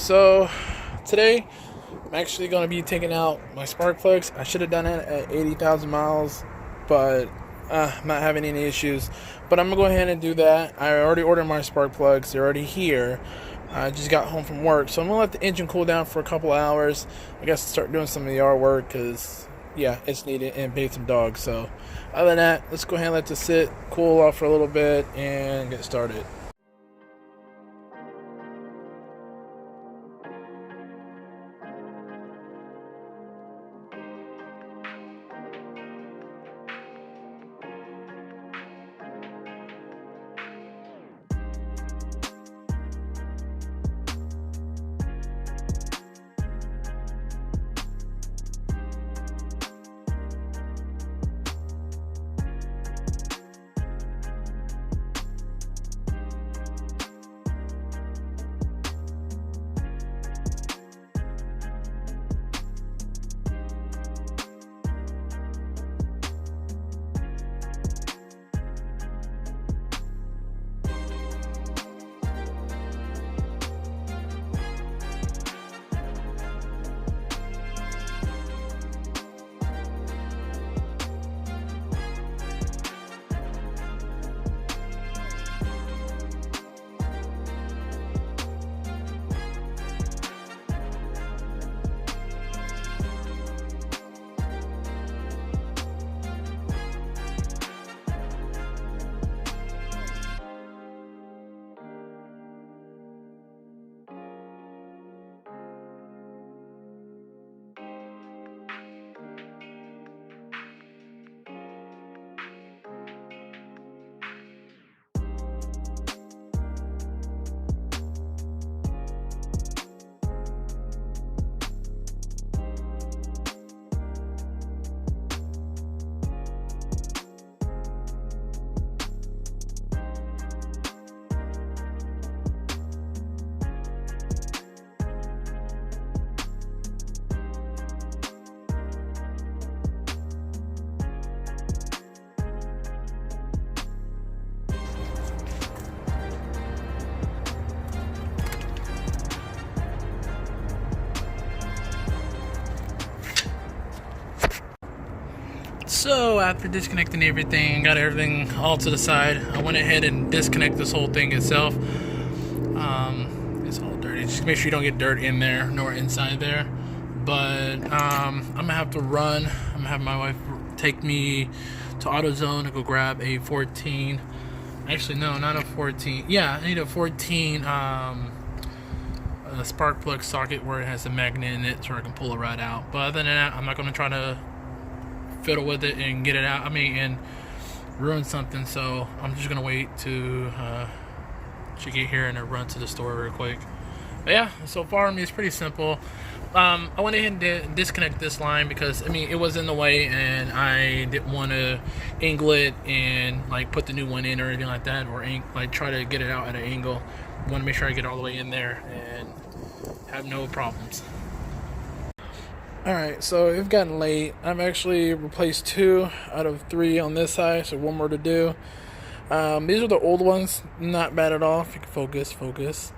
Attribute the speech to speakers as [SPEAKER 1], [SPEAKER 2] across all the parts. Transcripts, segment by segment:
[SPEAKER 1] So today I'm actually going to be taking out my spark plugs. I should have done it at 80,000 miles, but I'm not having any issues. But I'm going to go ahead and do that. I already ordered my spark plugs. They're already here. I just got home from work, so I'm going to let the engine cool down for a couple hours. I guess start doing some of the yard work because, yeah, it's needed, and bathe some dogs. So other than that, let's go ahead and let this sit, cool off for a little bit, and get started. So after disconnecting everything, got everything all to the side, I went ahead and disconnected this whole thing itself. It's all dirty. Just make sure you don't get dirt in there nor inside there. But I'm gonna have to run. I'm gonna have my wife take me to AutoZone to go grab a 14. Actually, no, not a 14. Yeah, I need a 14 a spark plug socket where it has a magnet in it so I can pull it right out. But other than that, I'm not gonna try to fiddle with it and get it out, and ruin something. So I'm just gonna wait to she get here and run to the store real quick. But yeah, so far it's pretty simple. I went ahead and disconnect this line because it was in the way and I didn't want to angle it and like put the new one in or anything like that, or like try to get it out at an angle. I want to make sure I get it all the way in there and have no problems. Alright, so it's gotten late. I've actually replaced 2 out of 3 on this side, so 1 more to do. These are the old ones, not bad at all. If you can focus.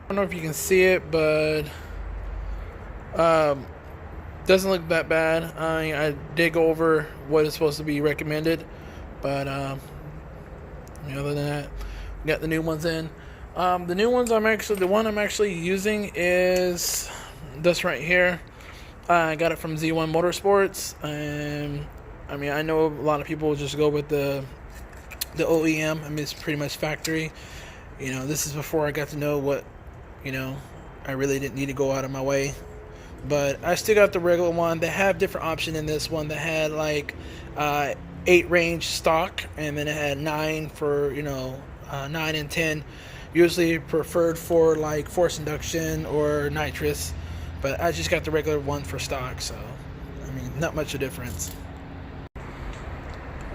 [SPEAKER 1] I don't know if you can see it, but doesn't look that bad. I did go over what is supposed to be recommended, but other than that, we got the new ones in. The new ones the one I'm actually using is this right here. I got it from Z1 Motorsports, and I know a lot of people just go with the OEM. It's pretty much factory. This is before I got to know what, I really didn't need to go out of my way. But I still got the regular one. They have different option in this one. They had like 8 range stock, and then it had 9 for 9 and 10. Usually preferred for like force induction or nitrous. But I just got the regular one for stock, so not much of a difference.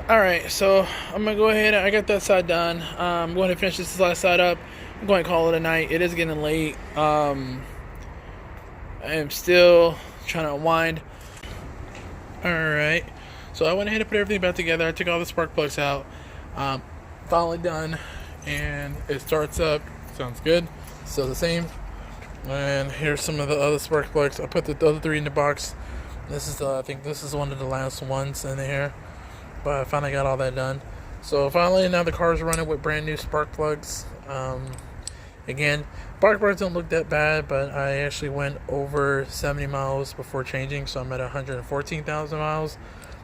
[SPEAKER 1] Alright, so I'm going to go ahead. I got that side done. I'm going to finish this last side up. I'm going to call it a night. It is getting late. I am still trying to unwind. Alright, so I went ahead and put everything back together. I took all the spark plugs out. Finally done. And it starts up. Sounds good. Still the same. And here's some of the other spark plugs. I put the other 3 in the box. This is I think this is one of the last ones in here, but I finally got all that done. So finally, now the car's running with brand new spark plugs. Again, spark plugs don't look that bad, but I actually went over 70 miles before changing, so I'm at 114,000 miles,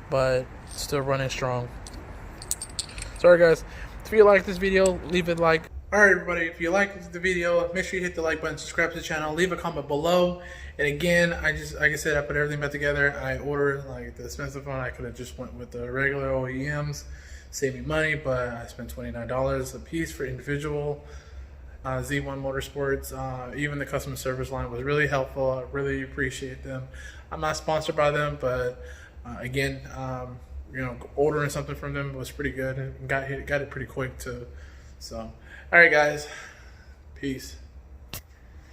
[SPEAKER 1] but still running strong. Sorry guys, if you like this video, leave it like. Alright everybody, if you like the video, make sure you hit the like button, subscribe to the channel, leave a comment below. And again, like I said, I put everything back together. I ordered like the expensive one. I could have just went with the regular OEMs, save me money, but I spent $29 a piece for individual. Z1 Motorsports, even the customer service line was really helpful. I really appreciate them. I'm not sponsored by them, but again, you know, ordering something from them was pretty good and got it pretty quick too. So, all right, guys, peace.